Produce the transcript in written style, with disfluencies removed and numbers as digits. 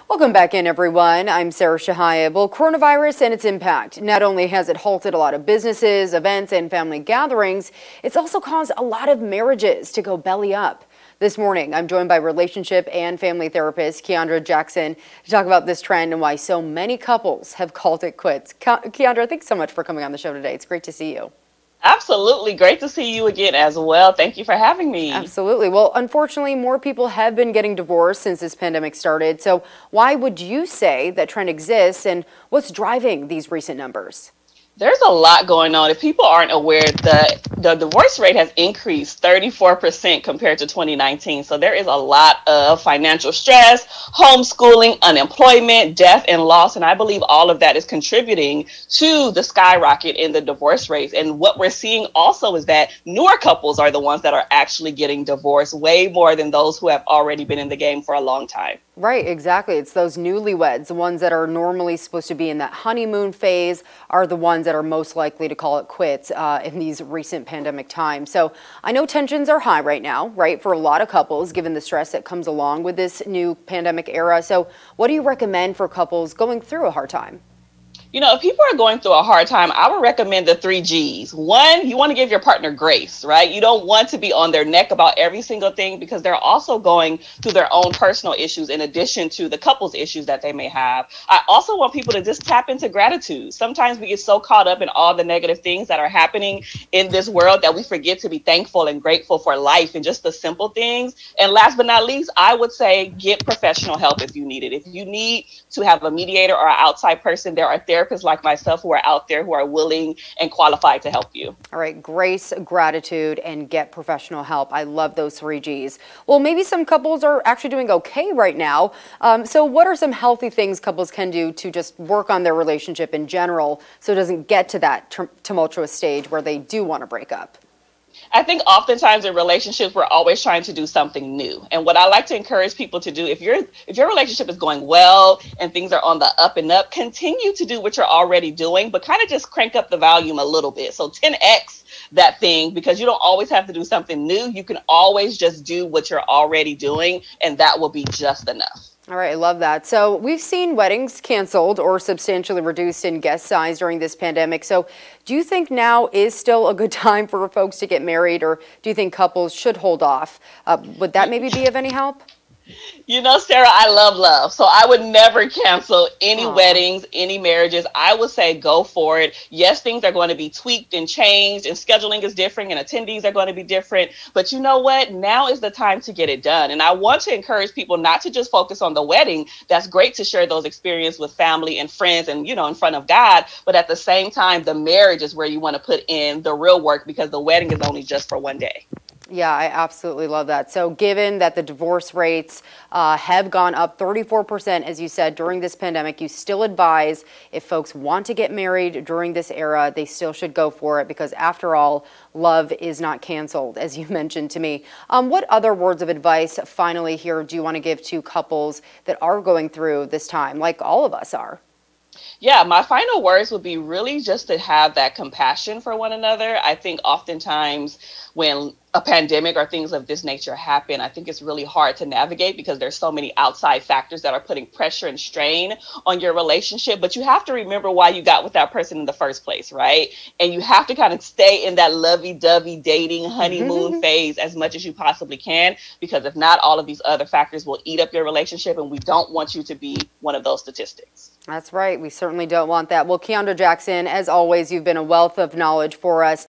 Welcome back in, everyone. I'm Sarah Shahayeb. Well, coronavirus and its impact. Not only has it halted a lot of businesses, events, and family gatherings, it's also caused a lot of marriages to go belly up. This morning, I'm joined by relationship and family therapist Kiaundra Jackson to talk about this trend and why so many couples have called it quits. Kiaundra, thanks so much for coming on the show today. It's great to see you. Absolutely. Great to see you again as well. Thank you for having me. Absolutely. Well, unfortunately, more people have been getting divorced since this pandemic started. So why would you say that trend exists, and what's driving these recent numbers? There's a lot going on. If people aren't aware, the divorce rate has increased 34% compared to 2019. So there is a lot of financial stress, homeschooling, unemployment, death, and loss. And I believe all of that is contributing to the skyrocket in the divorce rates. And what we're seeing also is that newer couples are the ones that are actually getting divorced way more than those who have already been in the game for a long time. Right, exactly. It's those newlyweds, the ones that are normally supposed to be in that honeymoon phase, are the ones that are most likely to call it quits in these recent pandemic times. So I know tensions are high right now, right, for a lot of couples, given the stress that comes along with this new pandemic era. So what do you recommend for couples going through a hard time? You know, if people are going through a hard time, I would recommend the 3 G's. One, you want to give your partner grace, right? You don't want to be on their neck about every single thing because they're also going through their own personal issues in addition to the couple's issues that they may have. I also want people to just tap into gratitude. Sometimes we get so caught up in all the negative things that are happening in this world that we forget to be thankful and grateful for life and just the simple things. And last but not least, I would say get professional help if you need it. If you need to have a mediator or an outside person, there are therapists like myself who are out there who are willing and qualified to help you. All right, grace, gratitude, and get professional help. I love those 3 G's. Well, maybe some couples are actually doing okay right now. So what are some healthy things couples can do to just work on their relationship in general so it doesn't get to that tumultuous stage where they do want to break up? I think oftentimes in relationships, we're always trying to do something new. And what I like to encourage people to do, if your relationship is going well and things are on the up and up, continue to do what you're already doing, but kind of just crank up the volume a little bit. So 10x that thing, because you don't always have to do something new. You can always just do what you're already doing, and that will be just enough. All right, I love that. So we've seen weddings canceled or substantially reduced in guest size during this pandemic. So do you think now is still a good time for folks to get married, or do you think couples should hold off? Would that maybe be of any help? You know, Sarah, I love love. So I would never cancel any weddings, any marriages. I would say go for it. Yes, things are going to be tweaked and changed, and scheduling is different, and attendees are going to be different. But you know what? Now is the time to get it done. And I want to encourage people not to just focus on the wedding. That's great to share those experiences with family and friends and, you know, in front of God. But at the same time, the marriage is where you want to put in the real work, because the wedding is only just for one day. Yeah, I absolutely love that. So given that the divorce rates have gone up 34%, as you said, during this pandemic, you still advise if folks want to get married during this era, they still should go for it, because after all, love is not canceled, as you mentioned to me. What other words of advice finally here do you want to give to couples that are going through this time, like all of us are? Yeah, my final words would be really just to have that compassion for one another. I think oftentimes when a pandemic or things of this nature happen, I think it's really hard to navigate because there's so many outside factors that are putting pressure and strain on your relationship. But you have to remember why you got with that person in the first place, right? And you have to kind of stay in that lovey-dovey dating honeymoon phase as much as you possibly can, because if not, all of these other factors will eat up your relationship, and we don't want you to be one of those statistics. That's right. We certainly don't want that. Well, Kiaundra Jackson, as always, you've been a wealth of knowledge for us.